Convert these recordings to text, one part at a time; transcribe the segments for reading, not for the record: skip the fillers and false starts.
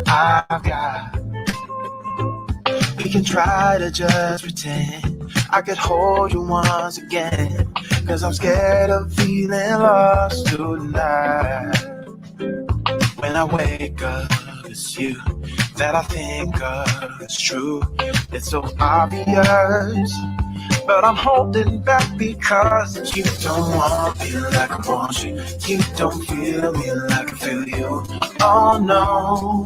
I've got. We can try to just pretend I could hold you once again, 'cause I'm scared of feeling lost tonight. When I wake up, it's you that I think of. It's true, it's so obvious, but I'm holding back because you don't want me like I want you. You don't feel me like I feel you. Oh no.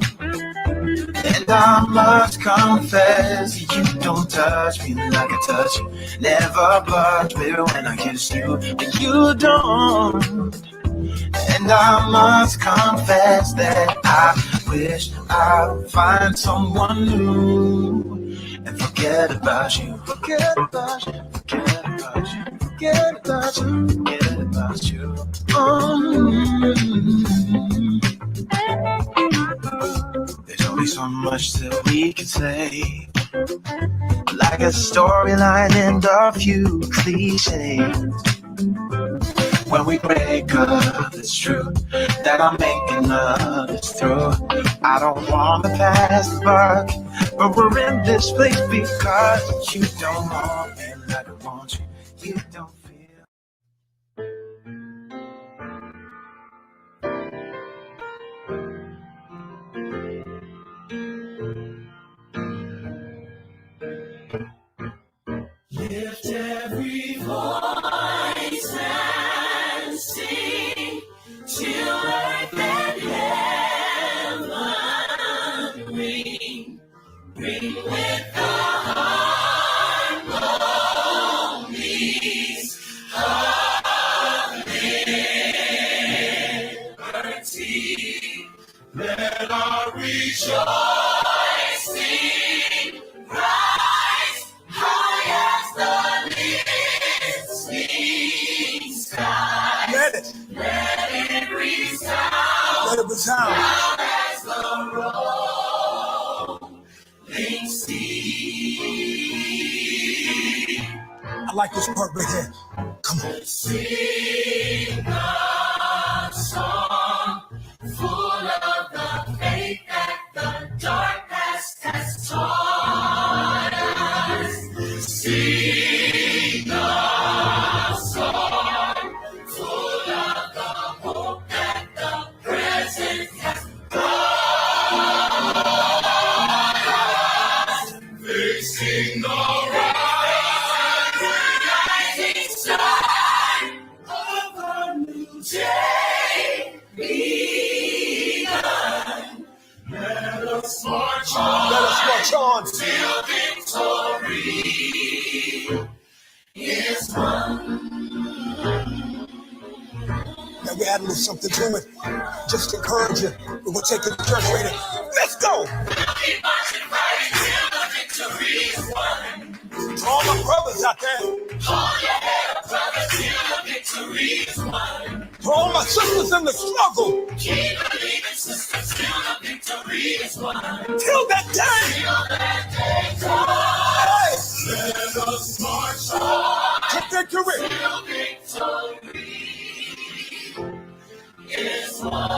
And I must confess, you don't touch me like I touch you. Never blush me when I kiss you, and you don't. And I must confess that I wish I'd find someone new and forget about you. Forget about you. Forget about you. Forget about you. Forget about you. There's only so much that we can say, like a storyline and a few cliches. When we break up, it's true that I'm making love, it's true. I don't want to pass the buck, but we're in this place because you don't want me like I want you. You don't feel. Lift every voice and sing till earth and heaven ring. Ring with the harmonies of liberty. Let our rejoicing rise high as the listening sky. Let it resound. Let it resound. Loud as the rolling sea. I like this part right here. Come on. Sing a song full of the faith that the dark past has taught us. Sing a song full of the hope that the present has brought us. Facing the rising sun of a new day begun. Let us march on till victory is won. Now we add a little something to it, just to encourage you. We'll take the church rating. Let's go! We'll keep marching right till the victory is won. To all my brothers out there, hold your head up, brother, till the victory is won. To all my sisters in the struggle, keep believing, sisters, till the victory is won. Till that day, comes. Let us march on to victory. Till victory is won.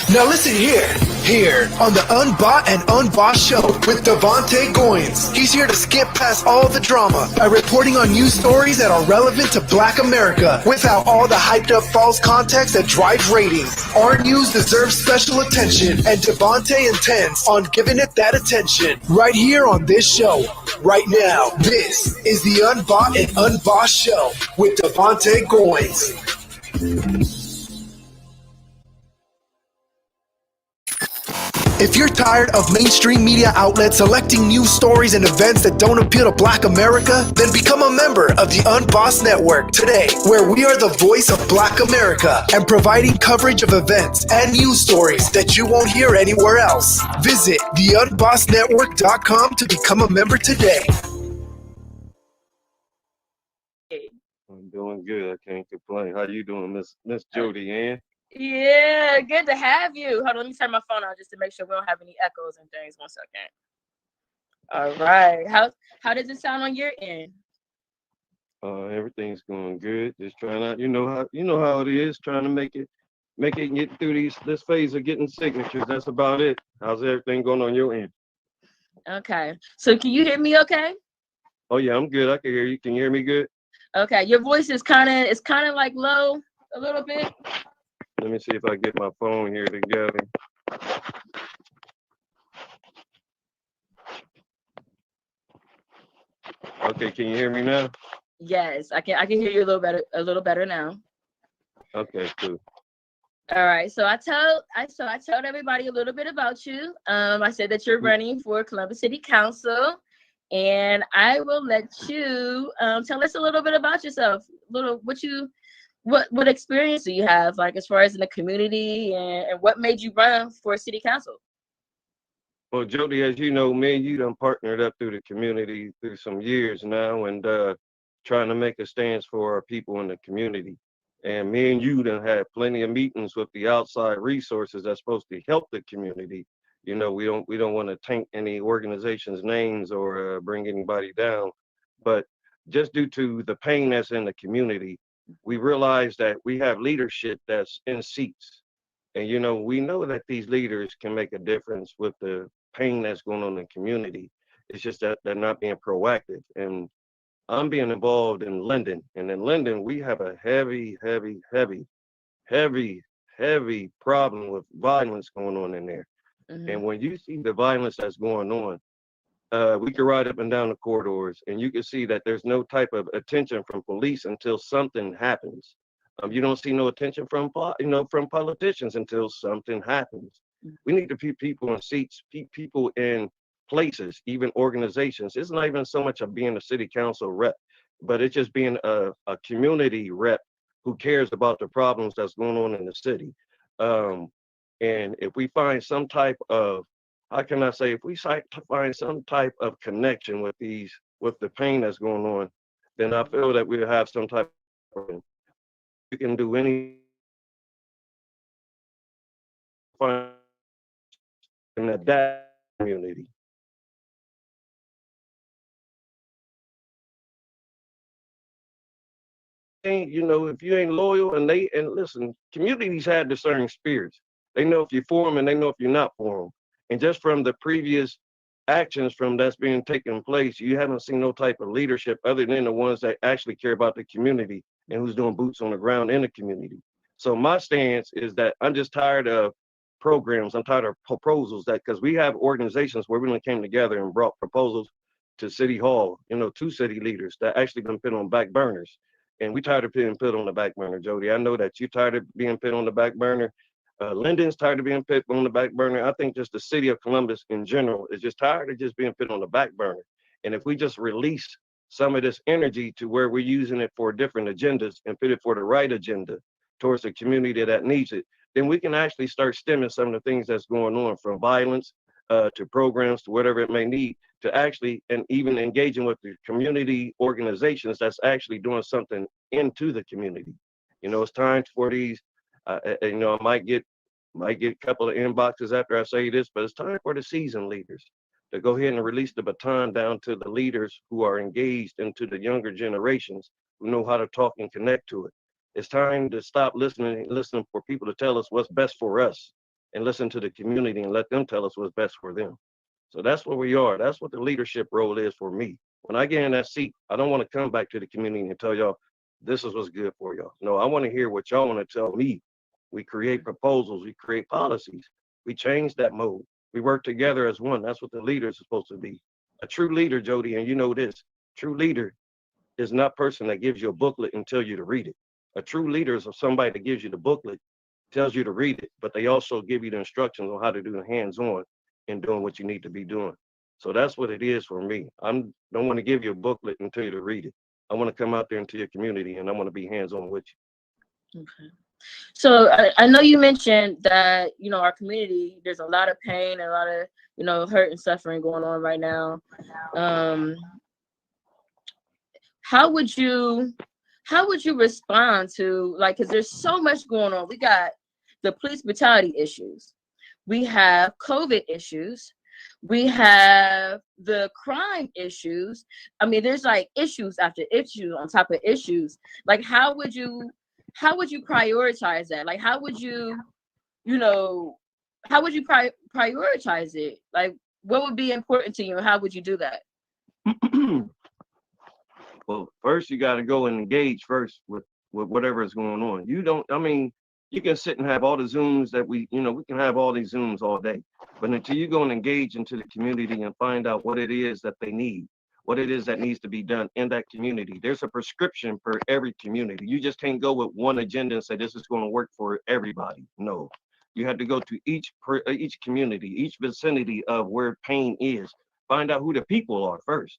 Now listen here on the Unbought and Unbossed show with DaVante Goins. He's here to skip past all the drama by reporting on news stories that are relevant to Black America without all the hyped up false context that drives ratings. Our news deserves special attention, and DaVante intends on giving it that attention right here on this show. Right now, this is the Unbought and Unbossed show with DaVante Goins. If you're tired of mainstream media outlets selecting news stories and events that don't appeal to Black America, then become a member of the Unbossed Network today, where we are the voice of Black America and providing coverage of events and news stories that you won't hear anywhere else. Visit theunbossednetwork.com to become a member today. I'm doing good. I can't complain. How you doing, Miss Jodi Ann? Yeah, good to have you. Hold on, let me turn my phone on just to make sure we don't have any echoes and things. 1 second. All right. How does it sound on your end? Everything's going good. Just trying out, you know how it is, trying to make it get through this phase of getting signatures. That's about it. How's everything going on your end? Okay. So can you hear me okay? Oh yeah, I'm good. I can hear you. Can you hear me good? Okay. Your voice is kind of like low a little bit. Let me see if I get my phone here together. Okay, can you hear me now? Yes, I can hear you a little better now. Okay, cool. All right. So I told everybody a little bit about you. I said that you're running for Columbus City Council, and I will let you tell us a little bit about yourself. Little what experience do you have, like as far as in the community, and what made you run for city council? Well, Jody, as you know, me and you done partnered up through the community through some years now, and trying to make a stance for our people in the community. And me and you done had plenty of meetings with the outside resources that's supposed to help the community. You know, we don't want to taint any organization's names or bring anybody down, but just due to the pain that's in the community, we realize that we have leadership that's in seats. And we know that these leaders can make a difference with the pain that's going on in the community. It's just that they're not being proactive. And I'm being involved in Linden. And in Linden, we have a heavy, heavy, heavy, heavy, heavy problem with violence going on in there. Hmm. And when you see the violence that's going on, we can ride up and down the corridors, and you can see that there's no type of attention from police until something happens. You don't see no attention from politicians until something happens. We need to put people in seats, people in places, even organizations. It's not even so much of being a city council rep, but it's just being a community rep who cares about the problems that's going on in the city. Um, and if we find some type of, how can I say, if we find some type of connection with the pain that's going on, then I feel that we'll have some type of, we can do any find in that community. If you ain't loyal, and listen, communities have discerning spirits. They know if you're for them and they know if you're not for them. And just from the previous actions from that's being taken place, you haven't seen no type of leadership other than the ones that actually care about the community and who's doing boots on the ground in the community. So my stance is that I'm just tired of programs. I'm tired of proposals that, because we have organizations where we came together and brought proposals to City Hall, to city leaders that actually been put on back burners, and we tired of being put on the back burner, Jody. I know that you tired of being put on the back burner. Lyndon's tired of being put on the back burner. I think just the city of Columbus in general is just tired of just being put on the back burner. And if we just release some of this energy to where we're using it for different agendas and put it for the right agenda towards the community that needs it, then we can actually start stemming some of the things that's going on, from violence to programs to whatever it may need, to actually, and even engaging with the community organizations that's actually doing something into the community. It's time for these. I might get a couple of inboxes after I say this, but it's time for the seasoned leaders to go ahead and release the baton down to the leaders who are engaged into the younger generations who know how to talk and connect to it. It's time to stop listening for people to tell us what's best for us, and listen to the community and let them tell us what's best for them. So that's where we are. That's what the leadership role is for me. When I get in that seat, I don't want to come back to the community and tell y'all this is what's good for y'all. No, I want to hear what y'all want to tell me. We create proposals, we create policies, we change that mode. We work together as one. That's what the leader is supposed to be. A true leader, Jody, and you know this, true leader is not a person that gives you a booklet and tell you to read it. A true leader is somebody that gives you the booklet, tells you to read it, but they also give you the instructions on how to do the hands-on in doing what you need to be doing. So that's what it is for me. I don't want to give you a booklet and tell you to read it. I want to come out there into your community, and I want to be hands-on with Okay. So I know you mentioned that, our community, there's a lot of pain and a lot of, hurt and suffering going on right now. Um, how would you respond to, like, because there's so much going on. We got the police brutality issues. We have COVID issues. We have the crime issues. I mean, there's like issues after issues on top of issues. Like, how would you prioritize that? Like, how would you, you know, how would you prioritize it? Like, what would be important to you, and how would you do that? Well, first you got to go and engage first with whatever is going on. You don't, I mean, you can sit and have all the Zooms that we can have all these Zooms all day, but until you go and engage into the community and find out what it is that they need, what it is that needs to be done in that community, there's a prescription for every community. You just can't go with one agenda and say this is going to work for everybody. No, you have to go to each community, each vicinity of where pain is, find out who the people are first.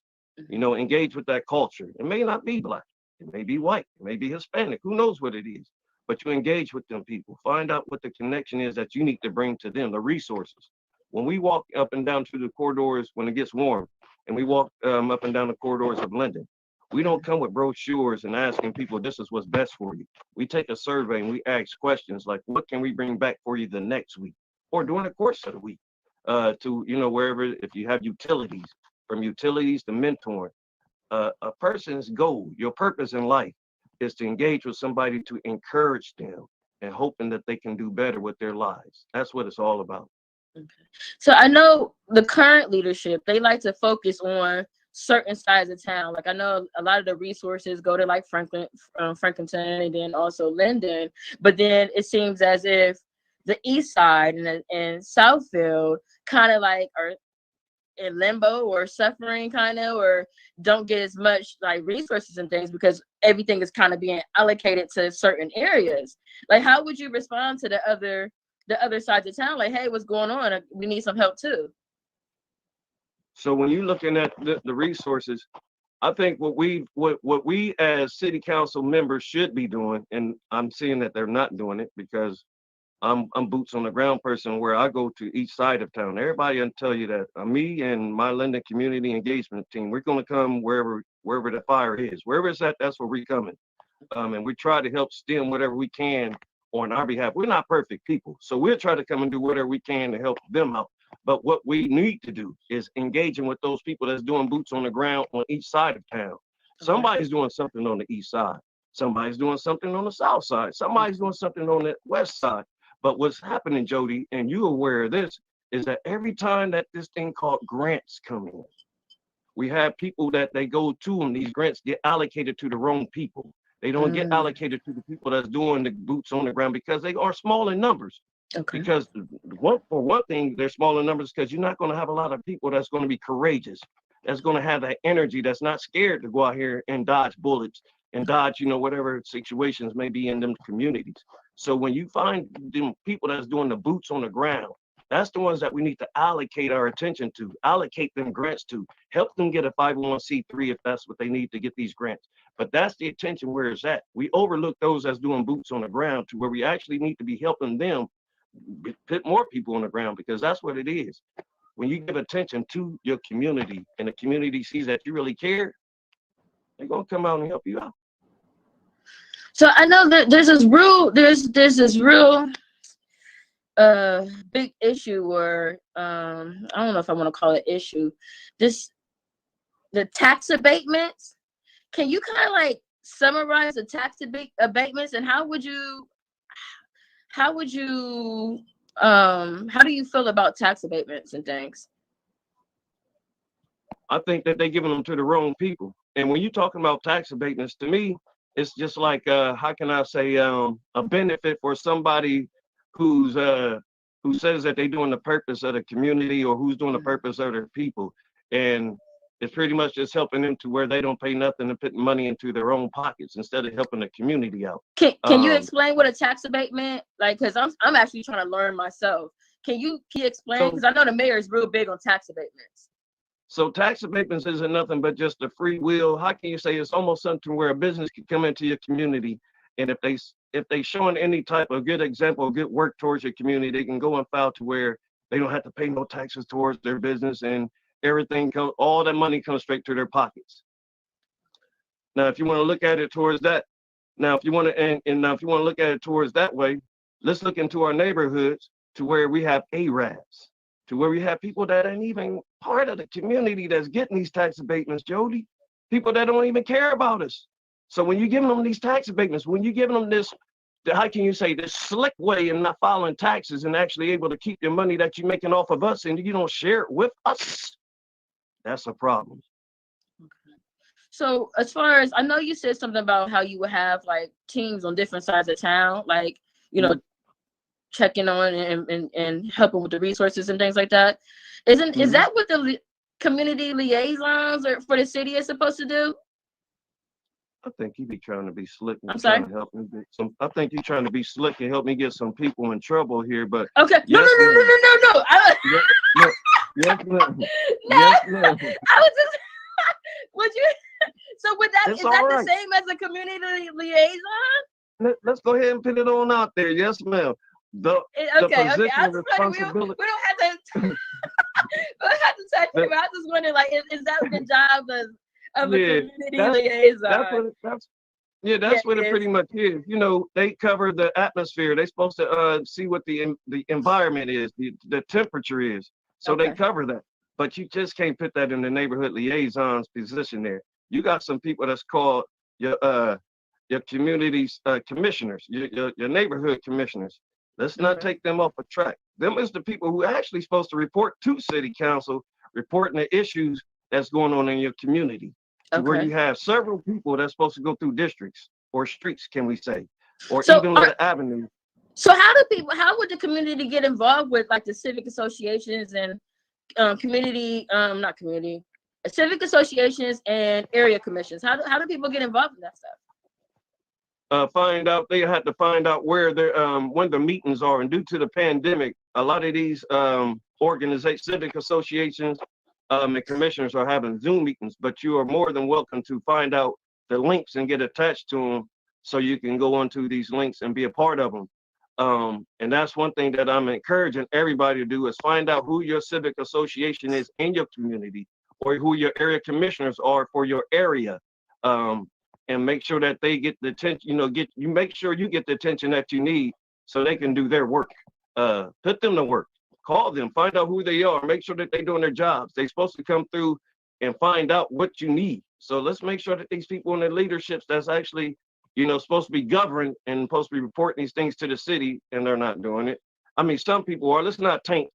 Engage with that culture. It may not be Black, it may be white, it may be Hispanic, who knows what it is, but you engage with them people, find out what the connection is that you need to bring to them, the resources. When we walk up and down through the corridors when it gets warm, and we walk up and down the corridors of London, we don't come with brochures and asking people this is what's best for you. We take a survey and we ask questions like, what can we bring back for you the next week or during the course of the week, to wherever, if you have utilities, from utilities to mentoring. A person's goal, your purpose in life, is to engage with somebody to encourage them and hoping that they can do better with their lives. That's what it's all about. Okay. So I know the current leadership, they like to focus on certain sides of town. Like, I know a lot of the resources go to like Franklinton, and then also Linden, but then it seems as if the east side and Southfield kind of like are in limbo or suffering, kind of, or don't get as much like resources and things because everything is kind of being allocated to certain areas. Like, how would you respond to the other sides of town? Like, hey, what's going on? We need some help too. So when you're looking at the resources, I think what we as city council members should be doing, and I'm seeing that they're not doing it because I'm boots on the ground person where I go to each side of town. Everybody will tell you that me and my Linden community engagement team, we're going to come wherever the fire is. Wherever it's at, that's where we're coming. And we try to help stem whatever we can on our behalf. We're not perfect people, so we'll try to come and do whatever we can to help them out. But what we need to do is engaging with those people that's doing boots on the ground on each side of town. Somebody's doing something on the east side. Somebody's doing something on the south side. Somebody's doing something on the west side. But what's happening, Jodi, and you're aware of this, is that every time that this thing called grants come in, we have people that they go to them, these grants get allocated to the wrong people. They don't get allocated to the people that's doing the boots on the ground because they are small in numbers. Okay. Because for one thing, they're small in numbers because you're not going to have a lot of people that's going to be courageous, that's going to have that energy, that's not scared to go out here and dodge bullets and dodge, whatever situations may be in them communities. So when you find them people that's doing the boots on the ground, that's the ones that we need to allocate our attention to, allocate them grants to, help them get a 501c3 if that's what they need to get these grants. But that's the attention where it's at. We overlook those that's doing boots on the ground to where we actually need to be helping them put more people on the ground, because that's what it is. When you give attention to your community and the community sees that you really care, they're going to come out and help you out. So I know that there's this real big issue, or I don't know if I want to call it issue, the tax abatements. Can you kind of like summarize the tax abatements, and how do you feel about tax abatements and things? I think that they're giving them to the wrong people. And when you're talking about tax abatements, to me, it's just like, how can I say, a benefit for somebody who says that they're doing the purpose of the community, or who's doing the purpose of their people. And it's pretty much just helping them to where they don't pay nothing and putting money into their own pockets instead of helping the community out. Can you explain what a tax abatement, like, because I'm actually trying to learn myself. Can you explain? Because I know the mayor is real big on tax abatements. So tax abatements isn't nothing but just a free will. How can you say it's almost something where a business can come into your community, and if they showing any type of good example, good work towards your community, they can go and file to where they don't have to pay no taxes towards their business, and everything all that money comes straight to their pockets. Now, if you want to look at it towards that, if you want to look at it towards that way, let's look into our neighborhoods to where we have Arabs. to where we have people that ain't even part of the community that's getting these tax abatements, Jody. People that don't even care about us. So when you're giving them these tax abatements, when you're giving them this, how can you say, this slick way of not filing taxes and actually able to keep your money that you're making off of us and you don't share it with us, that's a problem. Okay. So as far as, I know you said something about how you would have like teams on different sides of town, like, you know, checking on and helping with the resources and things like that. Is that what the community liaisons or for the city is supposed to do? I think he be trying to be slick. I'm sorry. To help me get some. I think he's trying to be slick and help me get some people in trouble here. But okay, yes, no. Yes, ma'am. No. Yes, ma'am. I was just. Would you? So with that, It's is that right. the same as a community liaison? Let's go ahead and put it on out there. Yes, ma'am. The position of responsibility. We don't have to. We don't have to touch him. I just wondering, like, is that the job of a community liaison? That's what it pretty much is. You know, they cover the atmosphere. They're supposed to see what the environment is, the temperature is. So they cover that. But you just can't put that in the neighborhood liaison's position there. You got some people that's called your community's commissioners, your neighborhood commissioners. Let's not take them off a track. Them is the people who actually supposed to report to city council, reporting the issues that's going on in your community. Where you have several people that's supposed to go through districts or streets, can we say, or even little avenues. So how would the community get involved with like the civic associations and civic associations and area commissions? How do people get involved in that stuff? They had to find out where when the meetings are, and due to the pandemic, a lot of these organizations, civic associations, and commissioners are having Zoom meetings, but you are more than welcome to find out the links and get attached to them so you can go onto these links and be a part of them. And that's one thing that I'm encouraging everybody to do is find out who your civic association is in your community or who your area commissioners are for your area. And make sure that they get the attention, make sure you get the attention that you need so they can do their work. Put them to work. Call them, find out who they are, make sure that they're doing their jobs. They're supposed to come through and find out what you need. So let's make sure that these people in the leaderships that's actually, supposed to be governed and supposed to be reporting these things to the city, and they're not doing it. I mean, some people are. Let's not taint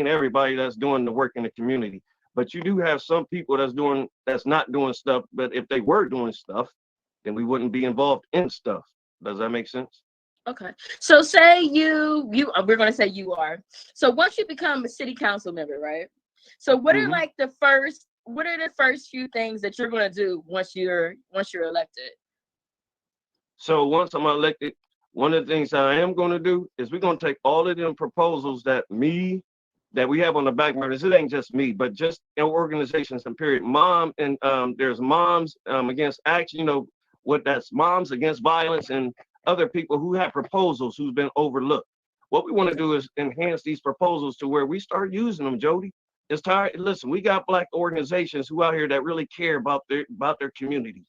everybody that's doing the work in the community. But you do have some people that's not doing stuff. But if they were doing stuff, then we wouldn't be involved in stuff. Does that make sense? Okay. So say we're going to say you are. So once you become a city council member, right? So what are the first few things that you're going to do once you're elected? So once I'm elected, one of the things I am going to do is we're going to take all of them proposals that we have on the back burners. It ain't just me, but just organizations and period. There's Moms Against Action, that's Moms Against Violence and other people who have proposals who's been overlooked. What we want to do is enhance these proposals to where we start using them, Jody. It's time. Listen, we got Black organizations who out here that really care about their community,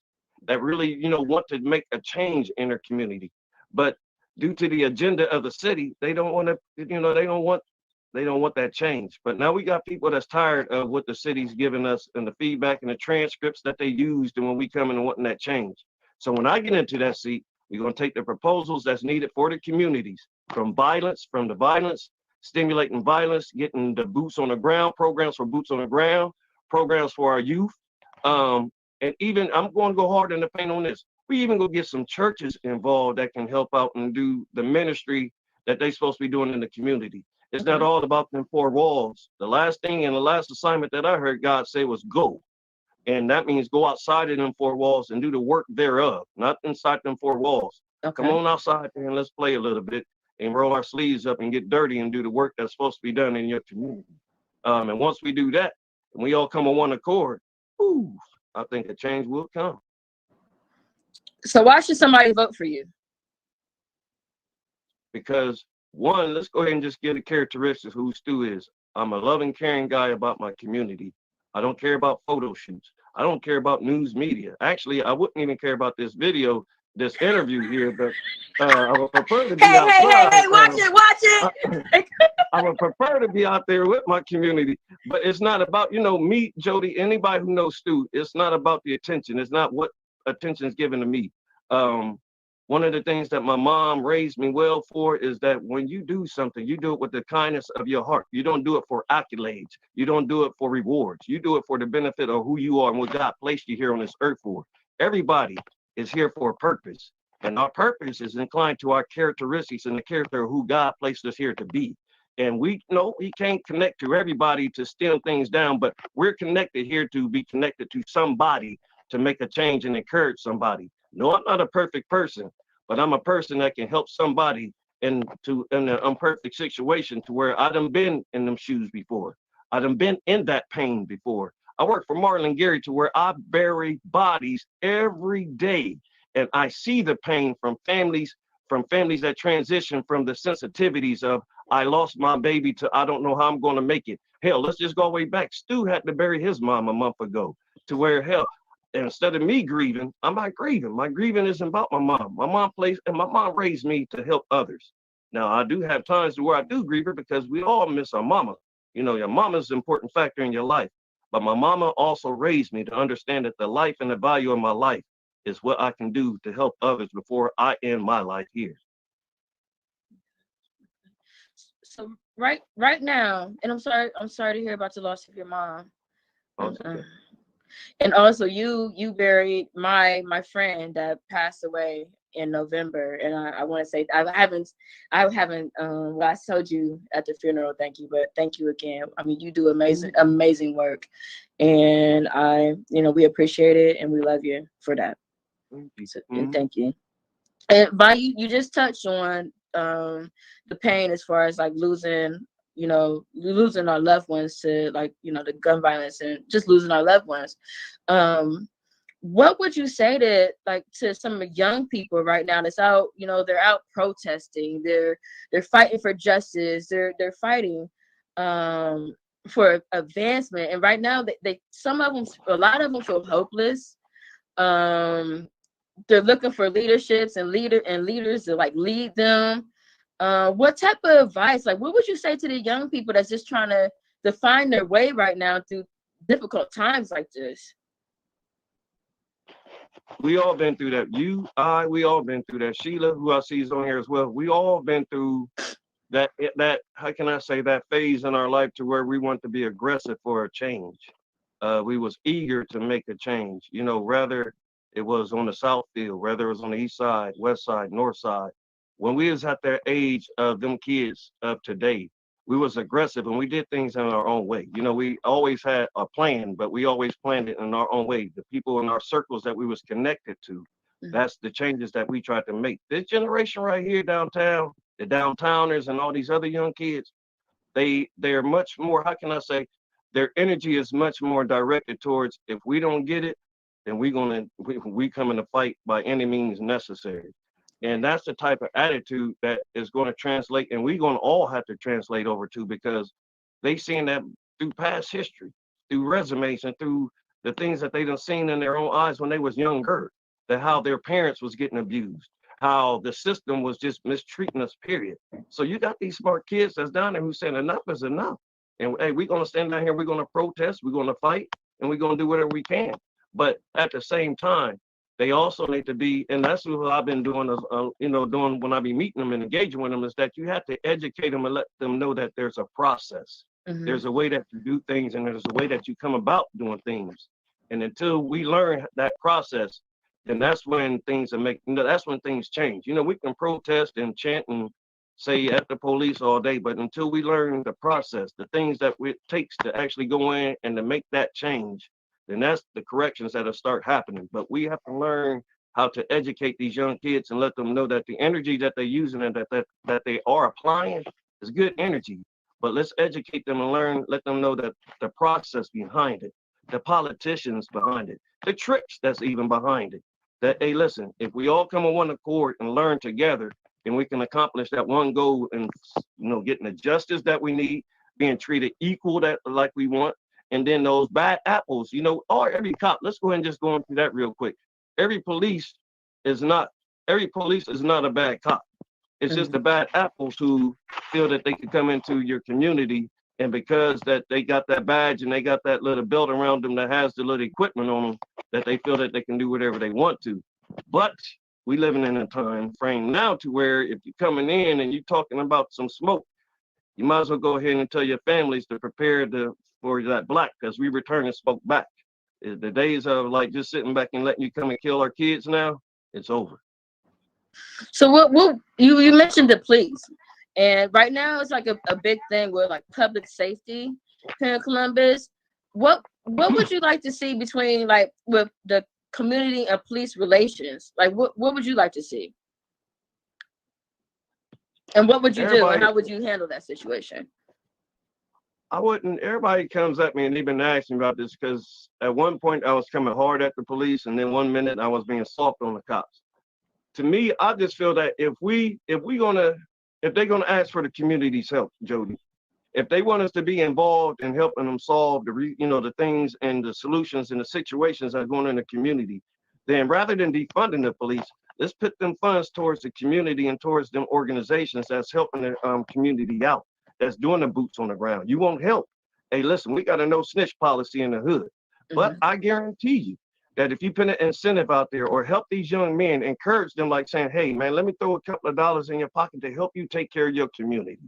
that really, want to make a change in their community. But due to the agenda of the city, they don't want to, they don't want that change. But now we got people that's tired of what the city's giving us and the feedback and the transcripts that they used and when we come in and wanting that change. So when I get into that seat, we're going to take the proposals that's needed for the communities, from the violence, stimulating violence, getting the boots on the ground, programs for boots on the ground, programs for our youth. And even I'm going to go hard in the paint on this. We even go get some churches involved that can help out and do the ministry that they're supposed to be doing in the community. It's not all about them four walls. The last thing and the last assignment that I heard God say was go. And that means go outside of them four walls and do the work thereof, not inside them four walls. Okay. Come on outside there and let's play a little bit and roll our sleeves up and get dirty and do the work that's supposed to be done in your community. And once we do that, and we all come on one accord, I think a change will come. So why should somebody vote for you? Because one, let's go ahead and just get the characteristics who Stu is. I'm a loving, caring guy about my community. I don't care about photo shoots. I don't care about news media. Actually, I wouldn't even care about this interview here, but I would prefer to be outside. Hey, watch it. I would prefer to be out there with my community, but it's not about, me, Jodi, anybody who knows Stu, it's not about the attention. It's not what attention is given to me. One of the things that my mom raised me well for is that when you do something, you do it with the kindness of your heart. You don't do it for accolades. You don't do it for rewards. You do it for the benefit of who you are and what God placed you here on this earth for. Everybody is here for a purpose. And our purpose is inclined to our characteristics and the character of who God placed us here to be. And we know we can't connect to everybody to stem things down, but we're connected here to be connected to somebody to make a change and encourage somebody. No, I'm not a perfect person, but I'm a person that can help somebody in an imperfect situation to where I done been in them shoes before. I done been in that pain before. I work for Marlon Gary to where I bury bodies every day. And I see the pain from families that transition from the sensitivities of I lost my baby to I don't know how I'm going to make it. Hell, let's just go way back. Stu had to bury his mom a month ago to where hell, instead of me grieving, I'm not grieving. My grieving isn't about my mom. My mom raised me to help others. Now I do have times where I do grieve her because we all miss our mama. Your mama's an important factor in your life. But my mama also raised me to understand that the life and the value of my life is what I can do to help others before I end my life here. So right now, and I'm sorry to hear about the loss of your mom. Okay. And also you buried my friend that passed away in November. And I want to say I haven't well, I told you at the funeral, thank you, but thank you again. I mean, you do amazing work. And we appreciate it and we love you for that. And thank you. And you just touched on the pain as far as like losing our loved ones to the gun violence and just losing our loved ones. What would you say to some of the young people right now that's out, they're out protesting, they're fighting for justice, they're fighting for advancement, and right now a lot of them feel hopeless. They're looking for leaderships and leaders to lead them. What type of advice, what would you say to the young people that's just trying to find their way right now through difficult times like this? We all been through that. We all been through that. Sheila, who I see is on here as well. We all been through that, how can I say, that phase in our life to where we want to be aggressive for a change. We was eager to make a change, rather it was on the South Field, whether it was on the East Side, West Side, North Side. When we was at that age of them kids of today, we was aggressive and we did things in our own way. We always had a plan, but we always planned it in our own way. The people in our circles that we was connected to, that's the changes that we tried to make. This generation right here downtown, the downtowners and all these other young kids, they're much more, how can I say, their energy is much more directed towards if we don't get it, then we come in to fight by any means necessary. And that's the type of attitude that is going to translate, and we're going to all have to translate over to, because they seen that through past history, through resumes, and through the things that they done seen in their own eyes when they was younger, that how their parents was getting abused, how the system was just mistreating us, period. So you got these smart kids that's down there who saying enough is enough. And hey, we're going to stand down here, we're going to protest, we're going to fight, and we're going to do whatever we can. But at the same time, they also need to be, and that's what I've been doing, doing when I be meeting them and engaging with them, is that you have to educate them and let them know that there's a process. Mm-hmm. There's a way that you do things, and there's a way that you come about doing things. And until we learn that process, then that's when things that's when things change. We can protest and chant and say at the police all day, but until we learn the process, the things that it takes to actually go in and to make that change, then that's the corrections that'll start happening. But we have to learn how to educate these young kids and let them know that the energy that they're using and that they are applying is good energy. But let's educate them and let them know that the process behind it, the politicians behind it, the tricks that's even behind it. That, hey, listen, if we all come on one accord and learn together, then we can accomplish that one goal and, getting the justice that we need, being treated equal like we want. And then those bad apples, or every cop, let's go ahead and just go into that real quick. Every police is not a bad cop. It's just the bad apples who feel that they can come into your community, and because that they got that badge and they got that little belt around them that has the little equipment on them, that they feel that they can do whatever they want to. But we living in a time frame now to where if you're coming in and you're talking about some smoke, you might as well go ahead and tell your families to prepare for that black, because we returning smoke back. The days of like just sitting back and letting you come and kill our kids now, it's over. So what you mentioned the police, and right now it's like a big thing with like public safety here in Columbus. What would you like to see between like with the community and police relations? Like what would you like to see? And what would you do, and how would you handle that situation? I wouldn't. Everybody comes at me and they've been asking about this because at one point I was coming hard at the police, and then 1 minute I was being soft on the cops. To me, I just feel that if they're gonna ask for the community's help, Jodi, if they want us to be involved in helping them solve the things and the solutions and the situations that are going on in the community, then rather than defunding the police, let's put them funds towards the community and towards them organizations that's helping the community out, that's doing the boots on the ground. You won't help. Hey, listen, we got a no snitch policy in the hood, but I guarantee you that if you put an incentive out there or help these young men, encourage them, like saying, hey, man, let me throw a couple of dollars in your pocket to help you take care of your community.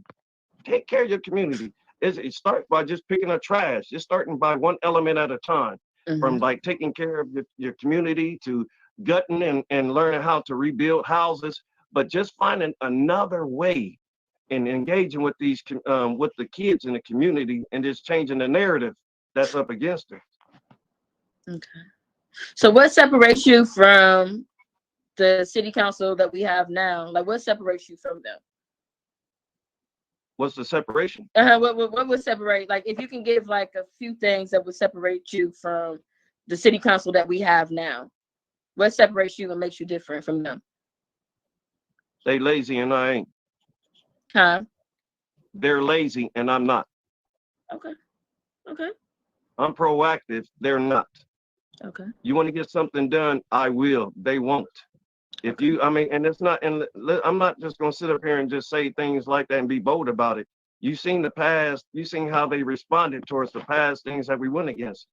Take care of your community. It starts by just picking up trash, just starting by one element at a time, from like taking care of your community to gutting and learning how to rebuild houses, but just finding another way and engaging with with the kids in the community and just changing the narrative that's up against it. Okay. So what separates you from the city council that we have now? Like what separates you from them? What's the separation? What would separate, like if you can give like a few things that would separate you from the city council that we have now, what separates you and makes you different from them? They lazy and I ain't. Huh? They're lazy and I'm not. Okay. I'm proactive. They're not. Okay. You want to get something done? I will. They won't. If you, and it's not, and I'm not just going to sit up here and just say things like that and be bold about it. You've seen the past, you've seen how they responded towards the past things that we went against.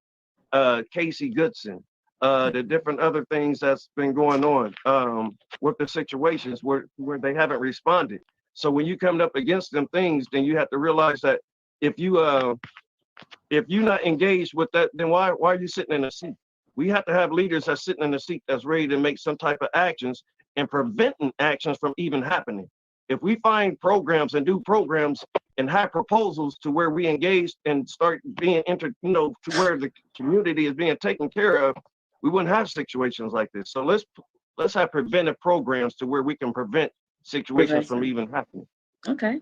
Casey Goodson, the different other things that's been going on with the situations where they haven't responded. So when you come up against them things, then you have to realize that if you're not engaged with that, then why are you sitting in a seat? We have to have leaders that's sitting in the seat that's ready to make some type of actions and preventing actions from even happening. If we find programs and do programs and have proposals to where we engage and start being to where the community is being taken care of, we wouldn't have situations like this. So let's have preventive programs to where we can prevent situations from even happening. Okay.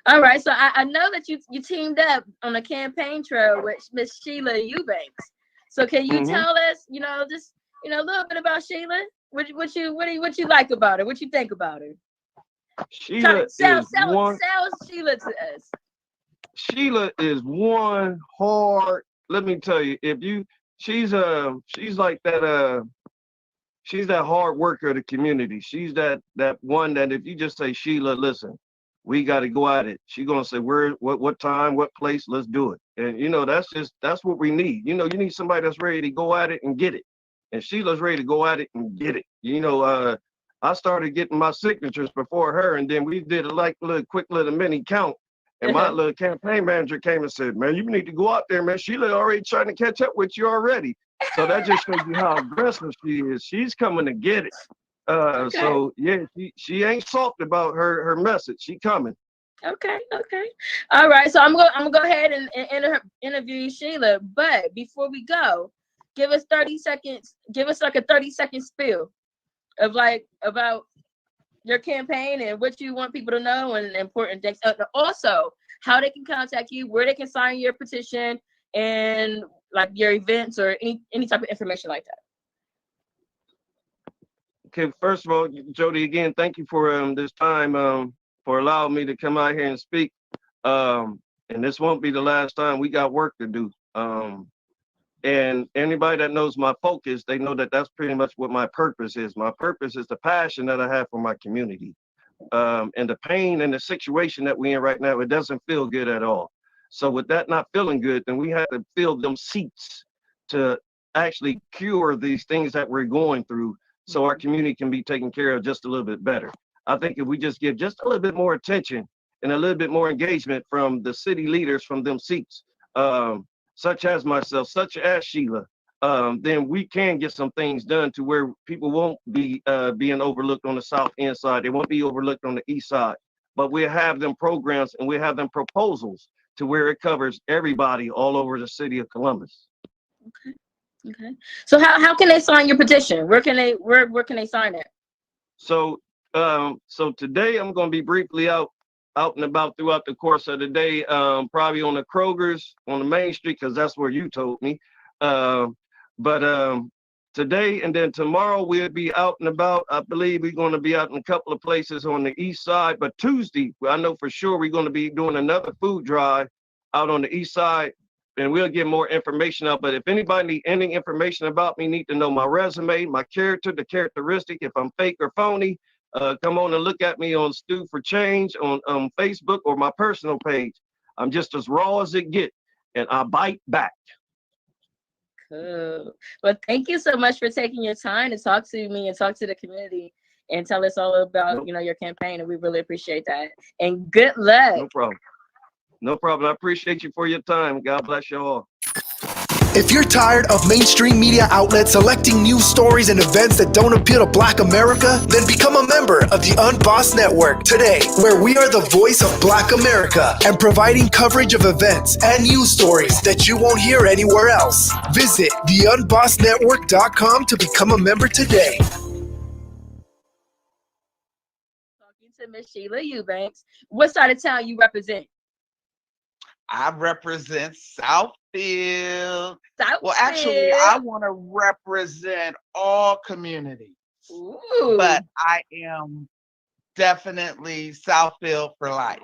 All right. So I know that you teamed up on a campaign trail with Miss Sheila EuBanks. So can you tell us, just a little bit about Sheila? What you like about her? What you think about her? Sheila sell Sheila to us. Sheila is one hard. Let me tell you, she's like that. She's that hard worker of the community. She's that one that if you just say, Sheila, listen, we got to go at it. She's gonna say what time, what place, let's do it. And that's what we need. You need somebody that's ready to go at it and get it. And Sheila's ready to go at it and get it. I started getting my signatures before her, and then we did a quick little mini count. And my little campaign manager came and said, man, you need to go out there, man. Sheila already trying to catch up with you already. So that just shows you how aggressive she is. She's coming to get it. Okay. So yeah, she ain't soft about her message. She coming. Okay. All right. So I'm gonna go ahead and interview Sheila. But before we go, give us 30 seconds. Give us like a 30-second spiel of about your campaign and what you want people to know and important things. Also, how they can contact you, where they can sign your petition, and like your events or any type of information like that. Okay, first of all, Jodi, again, thank you for this time, for allowing me to come out here and speak. And this won't be the last time. We got work to do. And anybody that knows my focus, they know that that's pretty much what my purpose is. My purpose is the passion that I have for my community. And the pain and the situation that we're in right now, it doesn't feel good at all. So with that not feeling good, then we have to fill them seats to actually cure these things that we're going through so our community can be taken care of just a little bit better. I think if we just give just a little bit more attention and a little bit more engagement from the city leaders from them seats, such as myself, such as Sheila, then we can get some things done to where people won't be being overlooked on the south end side. They won't be overlooked on the east side. But we'll have them programs and we'll have them proposals to where it covers everybody all over the city of Columbus. Okay. Okay. So how can they sign your petition? Where can they sign it? So so today I'm going to be briefly out and about throughout the course of the day, probably on the Kroger's on the main street, because that's where you told me. But today and then tomorrow we'll be out and about. I believe we're going to be out in a couple of places on the east side. But Tuesday, I know for sure we're going to be doing another food drive out on the east side, and we'll get more information out. But if anybody need any information about me, need to know my resume, my character, the characteristic, if I'm fake or phony, come on and look at me on Stew for Change on Facebook or my personal page. I'm just as raw as it get, and I bite back. Cool. Well, thank you so much for taking your time to talk to me and talk to the community and tell us all about your campaign, and we really appreciate that. And good luck. No problem. No problem. I appreciate you for your time. God bless you all. If you're tired of mainstream media outlets selecting news stories and events that don't appeal to Black America, then become a member of the Unbossed Network today, where we are the voice of Black America and providing coverage of events and news stories that you won't hear anywhere else. Visit theunbossednetwork.com to become a member today. Talking to Miss Sheila EuBanks. What side of town you represent? I represent Southfield. Southfield. Well, actually, I want to represent all communities. Ooh. But I am definitely Southfield for life.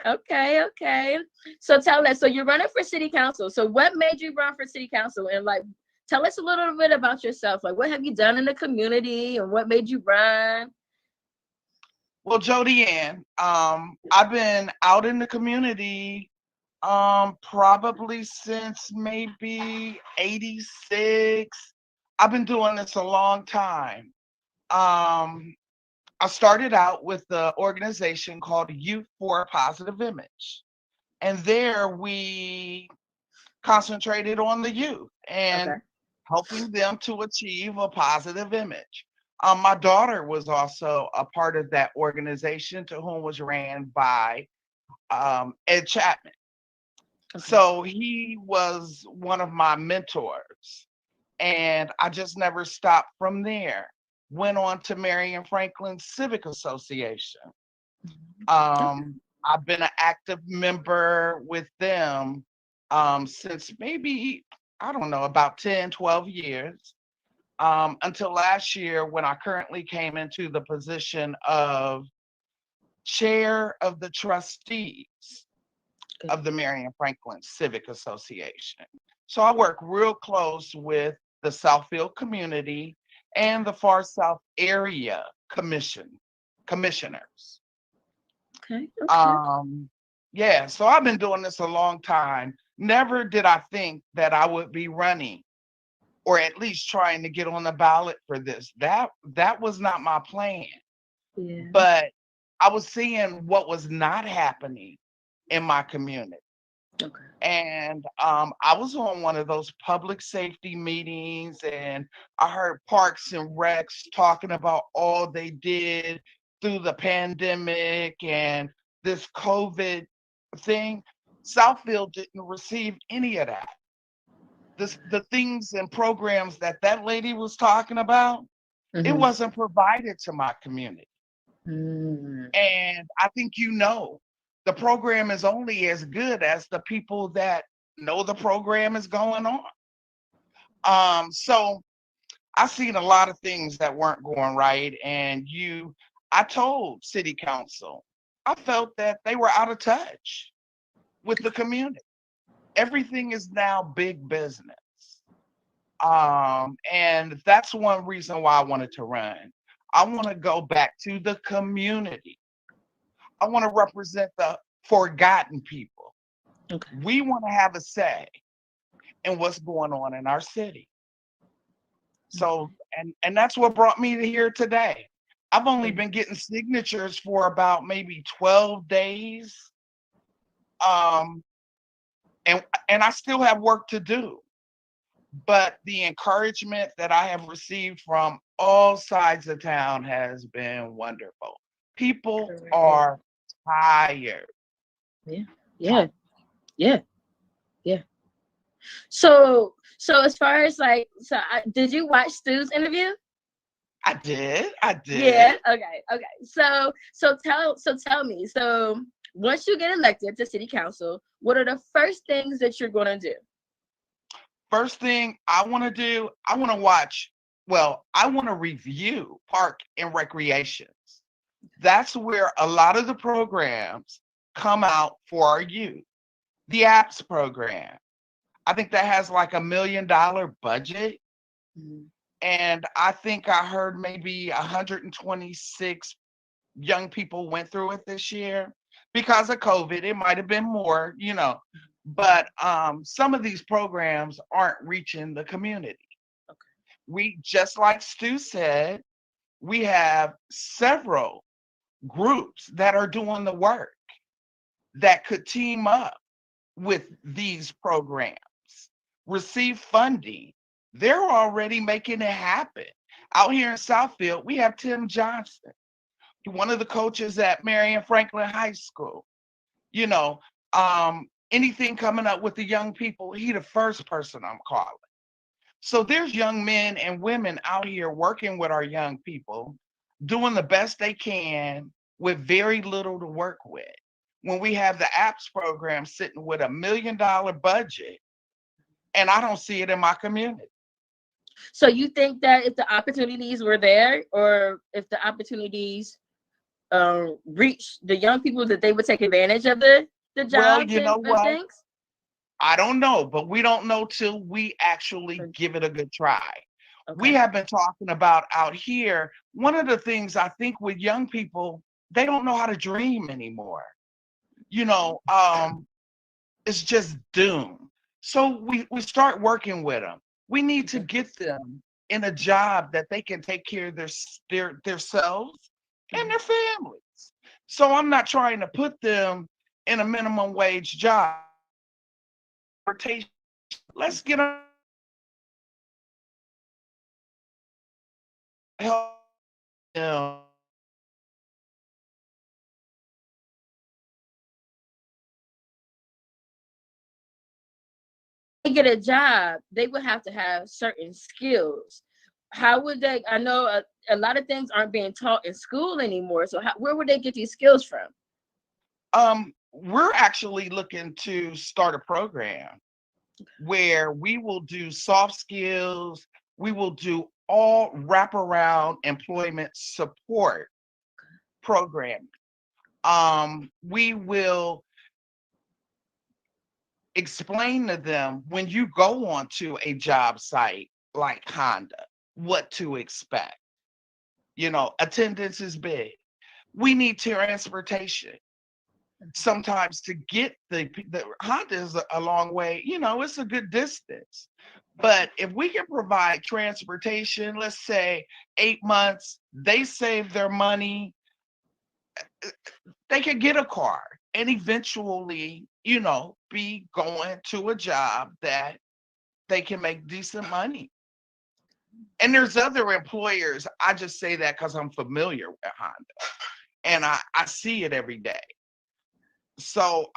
Okay, okay. So tell us, so you're running for city council. So what made you run for city council? And like, tell us a little bit about yourself. Like, what have you done in the community and what made you run? Well, Jodi Ann, I've been out in the community probably since maybe 86. I've been doing this a long time. I started out with the organization called Youth for a Positive Image. And there we concentrated on the youth and helping them to achieve a positive image. My daughter was also a part of that organization, to whom was ran by Ed Chapman. So he was one of my mentors, and I just never stopped from there. Went on to Marion Franklin Civic Association. I've been an active member with them since maybe, I don't know, about 10, 12 years, until last year when I currently came into the position of chair of the trustees of the Marion Franklin Civic Association. So I work real close with the Southfield community and the Far South area commissioners. Okay. Yeah, so I've been doing this a long time. Never did I think that I would be running, or at least trying to get on the ballot for this. That was not my plan. Yeah. But I was seeing what was not happening in my community. Okay. And I was on one of those public safety meetings, and I heard Parks and Recs talking about all they did through the pandemic and this COVID thing. Southfield didn't receive any of that. The things and programs that lady was talking about, it wasn't provided to my community. And I think the program is only as good as the people that know the program is going on. So I've seen a lot of things that weren't going right. And I told city council, I felt that they were out of touch with the community. Everything is now big business. And that's one reason why I wanted to run. I want to go back to the community I want to represent the forgotten people. Okay. We want to have a say in what's going on in our city. So, and that's what brought me to here today. I've only been getting signatures for about maybe 12 days. Um, and I still have work to do. But the encouragement that I have received from all sides of town has been wonderful. People are tired. Yeah. Yeah. Yeah. Yeah. So as far as like, did you watch Stu's interview? I did. Yeah. Okay. Okay. So tell me. So once you get elected to city council, what are the first things that you're gonna do? First thing I want to do, I want to watch. Well, I want to review park and recreations. That's where a lot of the programs come out for our youth. The apps program, I think that has like $1 million budget. And I think I heard maybe 126 young people went through it this year because of COVID. It might have been more, but some of these programs aren't reaching the community. Okay. We, just like Stu said, we have several groups that are doing the work that could team up with these programs, receive funding. They're already making it happen. Out here in Southfield, we have Tim Johnson, one of the coaches at Marion Franklin High School. Anything coming up with the young people, he the first person I'm calling. So there's young men and women out here working with our young people, doing the best they can with very little to work with. When we have the apps program sitting with $1 million budget, and I don't see it in my community. So you think that if the opportunities were there, or if the opportunities reach the young people, that they would take advantage of the jobs? Well, you know what? Things? I don't know, but we don't know till we actually give it a good try. Okay. We have been talking about out here, one of the things I think with young people, they don't know how to dream anymore. It's just doom. So we start working with them. We need to get them in a job that they can take care of their selves and their families. So I'm not trying to put them in a minimum wage job. Let's get them help them. Get a job, they would have to have certain skills. How would they? I know a lot of things aren't being taught in school anymore. So where would they get these skills from? We're actually looking to start a program where we will do soft skills. We will do all wraparound employment support program. We will explain to them when you go onto a job site like Honda, what to expect. Attendance is big. We need transportation. Sometimes to get the Honda is a long way, it's a good distance. But if we can provide transportation, let's say 8 months, they save their money, they could get a car and eventually, be going to a job that they can make decent money. And there's other employers, I just say that because I'm familiar with Honda and I see it every day. So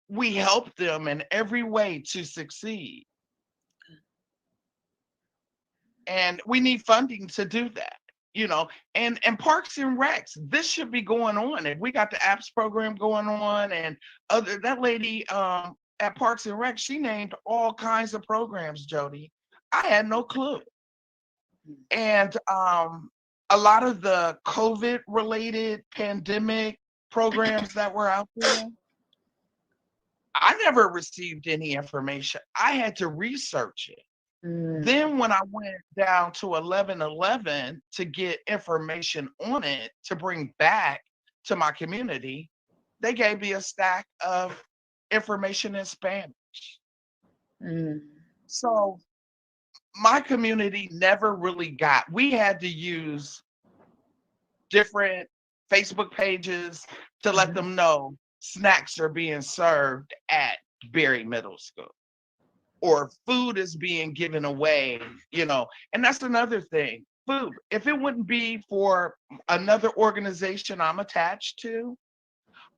we help them in every way to succeed. And we need funding to do that, and Parks and Recs, this should be going on. And we got the apps program going on, and that lady at Parks and Rec, she named all kinds of programs, Jodi. I had no clue. And a lot of the COVID related pandemic programs that were out there, I never received any information. I had to research it. Then when I went down to 1111 to get information on it to bring back to my community, they gave me a stack of information in Spanish. So my community never really we had to use different Facebook pages to let them know snacks are being served at Berry Middle School or food is being given away, and that's another thing. Food, if it wouldn't be for another organization I'm attached to,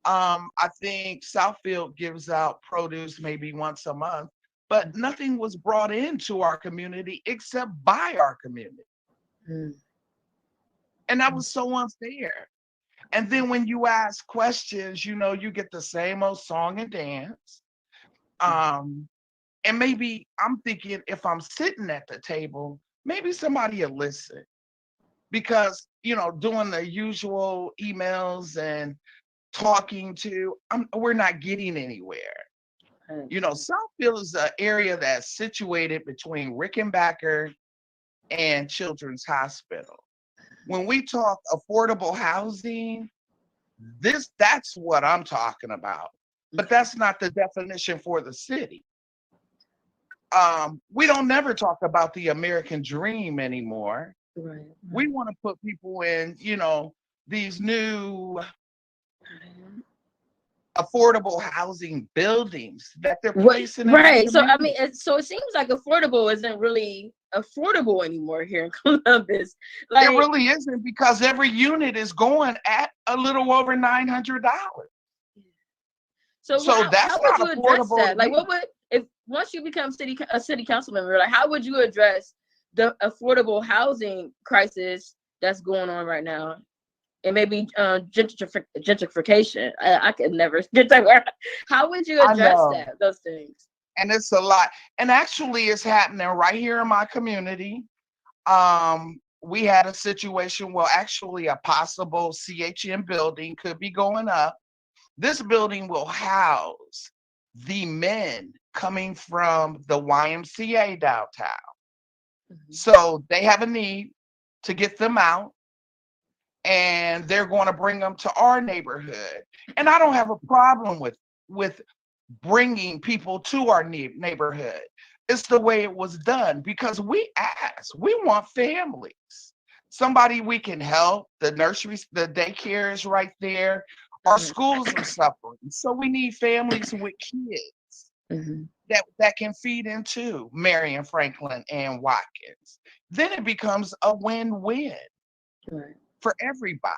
I think Southfield gives out produce maybe once a month, but nothing was brought into our community except by our community. And that was so unfair. And then when you ask questions, you get the same old song and dance. And maybe I'm thinking if I'm sitting at the table, maybe somebody will listen. Because, doing the usual emails and talking we're not getting anywhere. Southfield is an area that's situated between Rickenbacker and Children's Hospital. When we talk affordable housing, that's what I'm talking about. But that's not the definition for the city. We don't never talk about the American dream anymore. Right. We want to put people in, these new affordable housing buildings that they're placing in. Right. So I mean, it seems like affordable isn't really affordable anymore here in Columbus. It really isn't, because every unit is going at a little over $900. So that's how would you address that? Like, what would, if once you become a city council member, like how would you address the affordable housing crisis that's going on right now? And maybe gentrification. I could never get that word. How would you address those things? And it's a lot. And actually, it's happening right here in my community. We had a situation where actually a possible CHM building could be going up. This building will house the men coming from the YMCA downtown. So they have a need to get them out, and they're going to bring them to our neighborhood. And I don't have a problem with bringing people to our neighborhood. It's the way it was done, because we want families, somebody we can help. The nurseries, the daycare is right there. Our schools are suffering. So we need families with kids that can feed into Marion, Franklin, and Watkins. Then it becomes a win-win for everybody.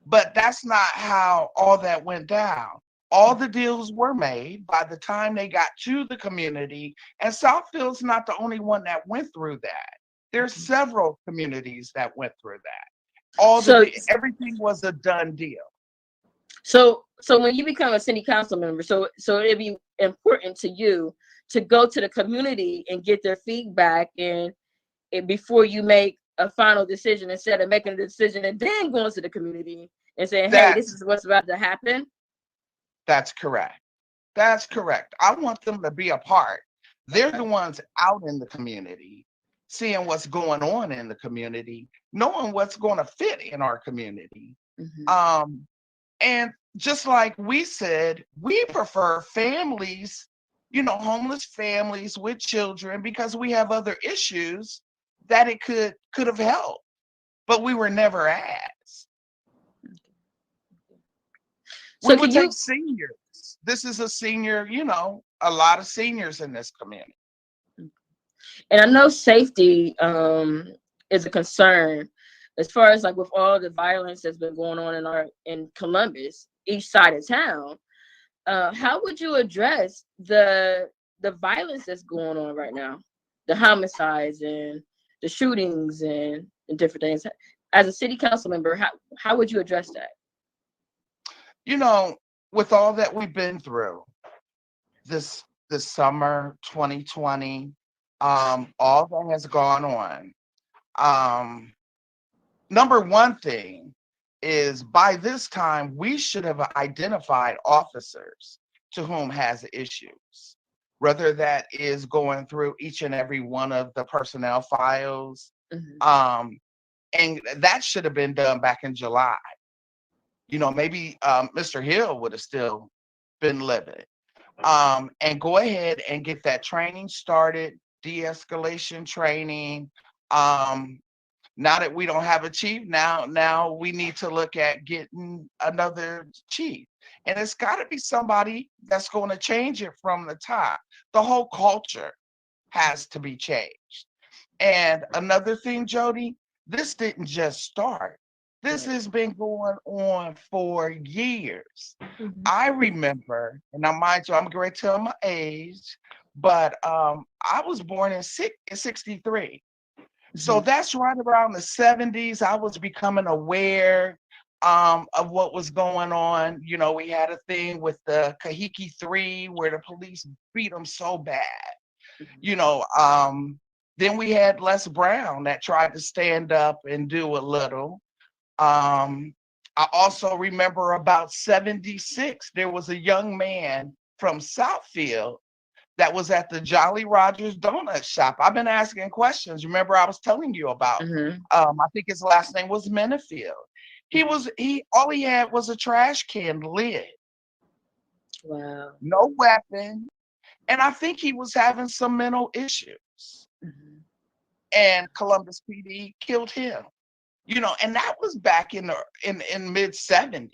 But that's not how all that went down. All the deals were made by the time they got to the community, and Southfield's not the only one that went through that. There's several communities that went through that. Everything was a done deal. So when you become a city council member, so it'd be important to you to go to the community and get their feedback and before you make a final decision, instead of making a decision and then going to the community and saying, hey, this is what's about to happen. That's correct. I want them to be a part. They're the ones out in the community, seeing what's going on in the community, knowing what's going to fit in our community. And just like we said, we prefer families, homeless families with children, because we have other issues that it could have helped, but we were never asked. So we would take seniors. This is a senior, a lot of seniors in this community. And I know safety is a concern, as far as like with all the violence that's been going on in Columbus, each side of town. How would you address the violence that's going on right now, the homicides and the shootings and different things? As a city council member, how would you address that? With all that we've been through this summer 2020, all that has gone on. Number one thing is, by this time, we should have identified officers to whom has issues, whether that is going through each and every one of the personnel files. And that should have been done back in July. Maybe Mr. Hill would have still been living. And go ahead and get that training started, de-escalation training. Now that we don't have a chief, now we need to look at getting another chief. And it's got to be somebody that's going to change it from the top. The whole culture has to be changed. And another thing, Jodi, this didn't just start. This has been going on for years. I remember, and now mind you, I'm going to tell my age, but I was born in 63. So that's right around the 70s. I was becoming aware of what was going on. We had a thing with the Kahiki 3 where the police beat them so bad. Then we had Les Brown that tried to stand up and do a little. I also remember about 76, there was a young man from Southfield that was at the Jolly Rogers Donut Shop. I've been asking questions. Remember, I was telling you about. I think his last name was Menefield. All he had was a trash can lid. Wow. No weapon, and I think he was having some mental issues. And Columbus PD killed him. And that was back in mid 70s.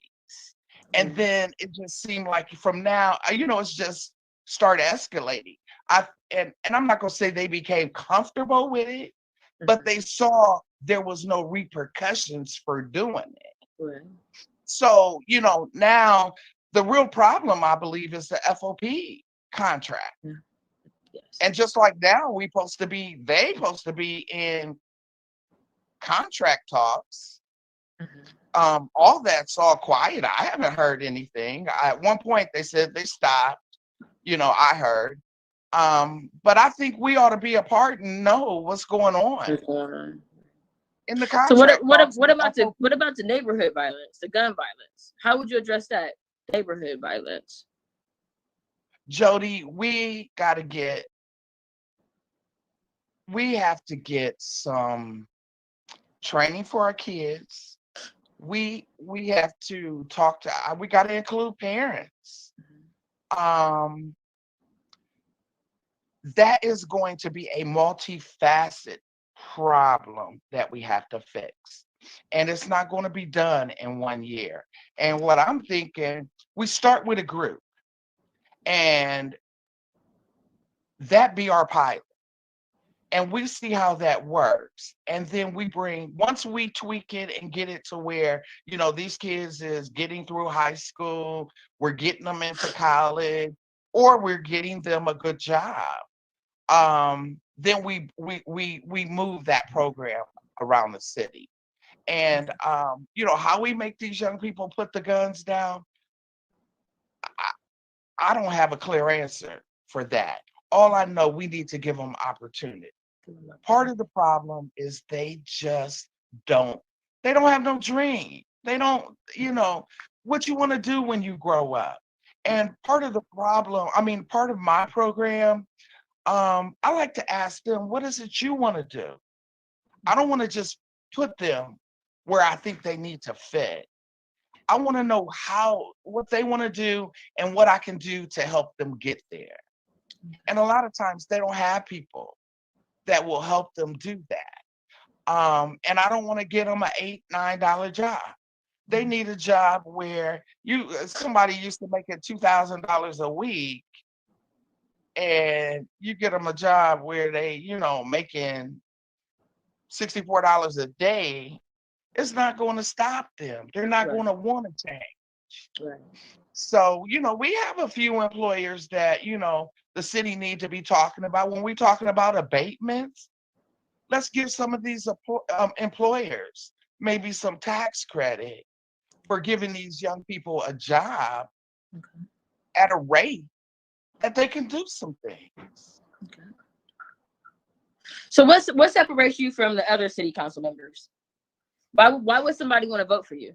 And then it just seemed like from now, it's just start escalating. And I'm not gonna say they became comfortable with it, but they saw there was no repercussions for doing it. Right. So, now the real problem, I believe, is the FOP contract. Yes. And just like now, they supposed to be in contract talks. All that's all quiet. I haven't heard anything. At one point they said they stopped, I heard. But I think we ought to be a part and know what's going on in the contract. So what talks. about the neighborhood violence, the gun violence? How would you address that neighborhood violence? Jodi, we have to get some training for our kids. We have to we got to include parents. That is going to be a multifaceted problem that we have to fix. And it's not going to be done in 1 year. And what I'm thinking, we start with a group and that be our pilot. And we see how that works. And then once we tweak it and get it to where, these kids is getting through high school, we're getting them into college, or we're getting them a good job. Then we move that program around the city. And, how we make these young people put the guns down, I don't have a clear answer for that. All I know, we need to give them opportunity. Part of the problem is they don't have no dream. They don't, what you want to do when you grow up. And part of my program, I like to ask them, what is it you want to do? I don't want to just put them where I think they need to fit. I want to know what they want to do and what I can do to help them get there. And a lot of times they don't have people that will help them do that. And I don't want to get them an $8-9 job. They need a job where somebody used to make it $2,000 a week, and you get them a job where they, making $64 a day. It's not going to stop them. They're not going to want to change. Right. So, we have a few employers that, the city need to be talking about. When we're talking about abatements, let's give some of these employers maybe some tax credit for giving these young people a job at a rate that they can do some things. Okay. So what separates you from the other city council members? Why would somebody want to vote for you?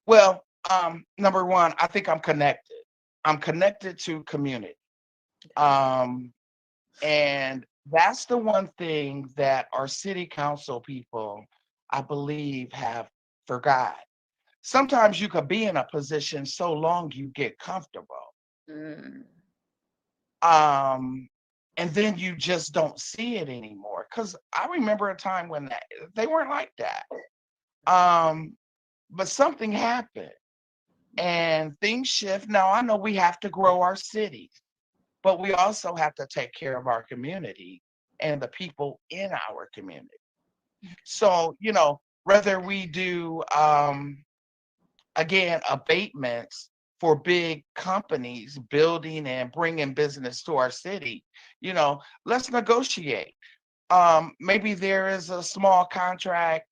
Well, number one, I think I'm connected. I'm connected to community. And that's the one thing that our city council people, I believe, have forgot. sometimes you could be in a position so long you get comfortable. Mm. And then you just don't see it anymore. Because I remember a time when they weren't like that. But something happened and things shift. Now, I know we have to grow our cities, but we also have to take care of our community and the people in our community. So, whether we do, again, abatements for big companies building and bringing business to our city, let's negotiate. Maybe there is a small contract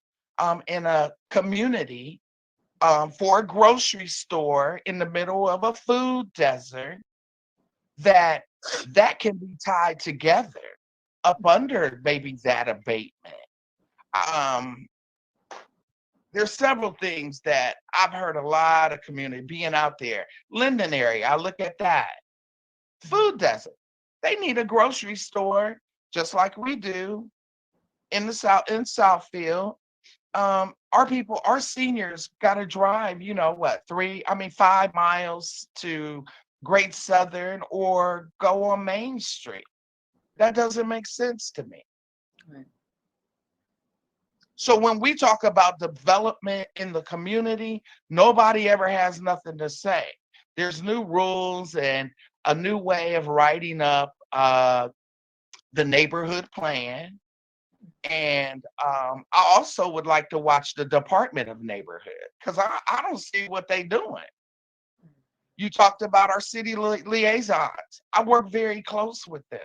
in a community for a grocery store in the middle of a food desert that can be tied together up under maybe that abatement. Um, there's several things that I've heard a lot of community being out there. Linden area, I look at that. Food desert. They need a grocery store just like we do in the Southfield. Our people, our seniors got to drive, 5 miles to Great Southern or go on Main Street. That doesn't make sense to me. Right. So when we talk about development in the community, nobody ever has nothing to say. There's new rules and a new way of writing up the neighborhood plan. And I also would like to watch the Department of Neighborhood because I don't see what they're doing. You talked about our city liaisons. I work very close with them.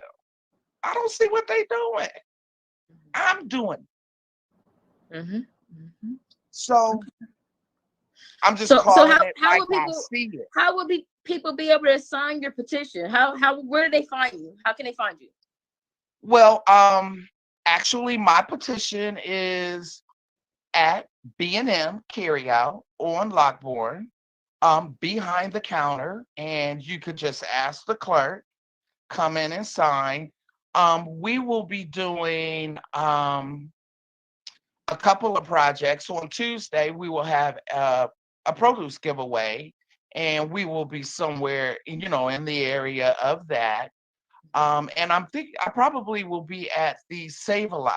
I don't see what they're doing. I'm doing. Mm-hmm. Mm-hmm. So I'm just So calling how it how like will people I see it. how will people be able to sign your petition? Where do they find you? How can they find you? Well, actually, my petition is at B&M Carryout on Lockbourne, behind the counter, and you could just ask the clerk, come in and sign. We will be doing a couple of projects. On Tuesday, we will have a produce giveaway, and we will be somewhere, in the area of that. And I probably will be at the Save a Lot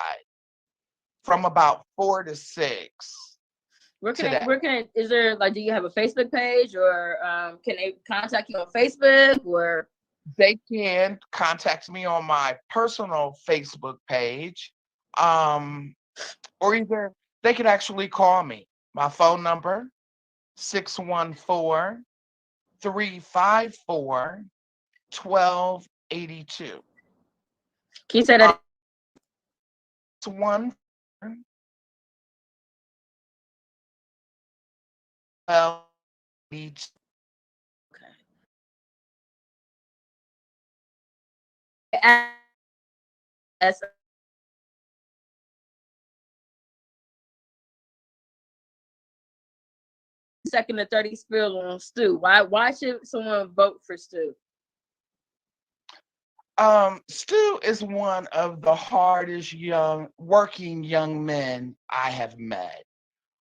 from about 4 to 6 today. Is there, like, do you have a Facebook page, or can they contact you on Facebook, or? They can contact me on my personal Facebook page, or either they can actually call me. My phone number, 614-354-1282. Can you say that? 1282. Okay. As second or 30 spill on Stu. Why should someone vote for Stu? Stu is one of the hardest working young men I have met.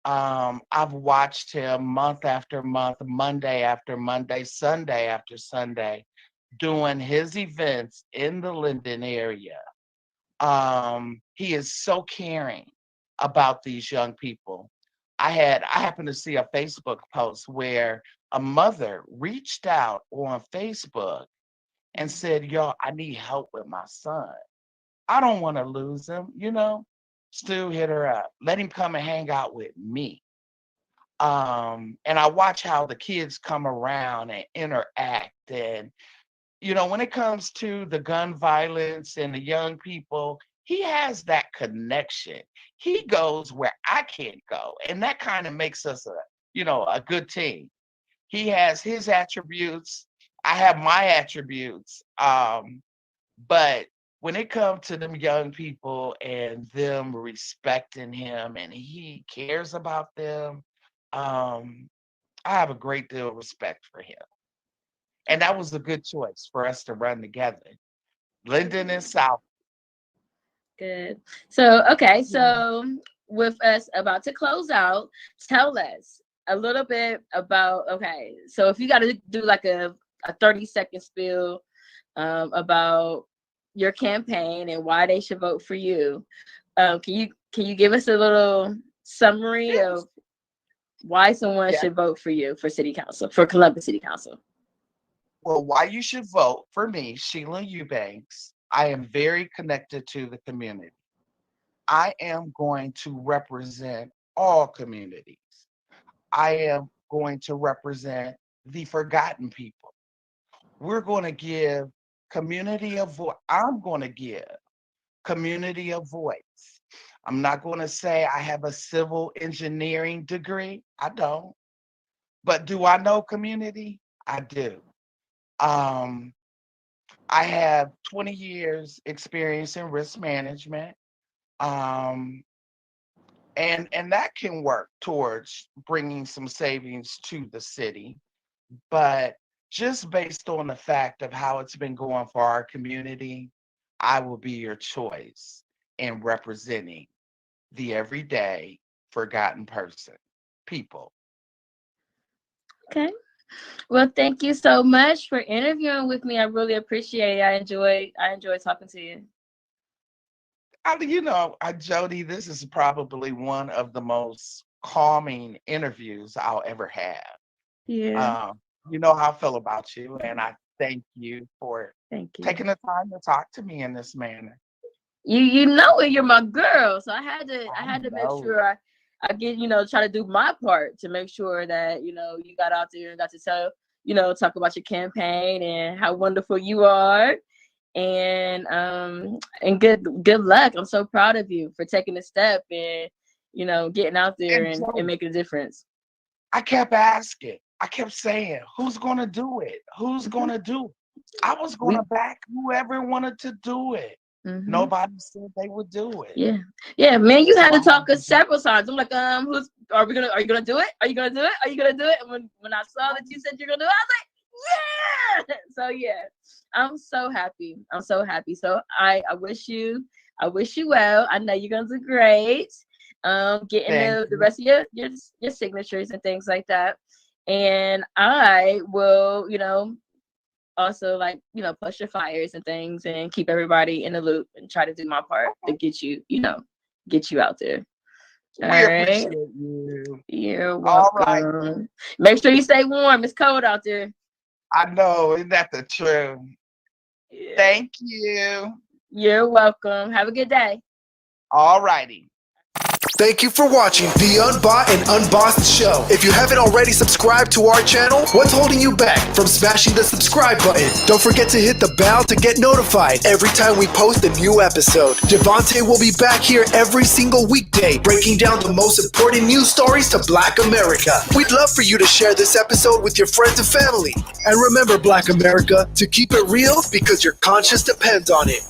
I've watched him month after month, Monday after Monday, Sunday after Sunday, doing his events in the Linden area. He is so caring about these young people. I happened to see a Facebook post where a mother reached out on Facebook and said, "Yo, I need help with my son. I don't want to lose him, Stu, hit her up. Let him come and hang out with me." And I watch how the kids come around and interact. And, when it comes to the gun violence and the young people, he has that connection. He goes where I can't go. And that kind of makes us a good team. He has his attributes. I have my attributes. But when it comes to them young people and them respecting him and he cares about them, I have a great deal of respect for him. And that was a good choice for us to run together. Linden and South. Good. So, okay. So with us about to close out, tell us a little bit about, okay, so if you got to do like a 30-second spiel about your campaign and why they should vote for you, can you give us a little summary of why someone should vote for you for city council, for Columbus City Council? Well, why you should vote for me, Sheila EuBanks. I am very connected to the community. I am going to represent all communities. I am going to represent the forgotten people. We're going to give community a voice. I'm going to give community a voice. I'm not going to say I have a civil engineering degree. I don't. But do I know community? I do. I have 20 years experience in risk management. And that can work towards bringing some savings to the city. But just based on the fact of how it's been going for our community, I will be your choice in representing the everyday forgotten people. Okay. Well, thank you so much for interviewing with me. I really appreciate it. I enjoy talking to you. Jodi, this is probably one of the most calming interviews I'll ever have. Yeah. You know how I feel about you, and I thank you for taking the time to talk to me in this manner. You know it, you're my girl, so I had to make sure I get, try to do my part to make sure that, you got out there and got to tell, talk about your campaign and how wonderful you are. And good luck. I'm so proud of you for taking the step and, getting out there and making a difference. I kept asking. I kept saying, who's going to do it? Who's going to do it? I was going to back whoever wanted to do it. Mm-hmm. Nobody said they would do it. Yeah, man, you had to talk us several times. I'm like, are you gonna do it? Are you gonna do it? Are you gonna do it? And when I saw that you said you're gonna do it, I was like, yeah. So yeah, I'm so happy. So I wish you well. I know you're gonna do great. Getting the rest of your signatures and things like that. And I will, also push your fires and things and keep everybody in the loop and try to do my part to get you out there. All right. Appreciate you. You're welcome. All right. Make sure you stay warm. It's cold out there. I know. Isn't that the truth? Yeah. Thank you. You're welcome. Have a good day. All righty. Thank you for watching the Unbought and Unbossed Show. If you haven't already subscribed to our channel, what's holding you back from smashing the subscribe button? Don't forget to hit the bell to get notified every time we post a new episode. DaVante will be back here every single weekday, breaking down the most important news stories to Black America. We'd love for you to share this episode with your friends and family. And remember, Black America, to keep it real because your conscience depends on it.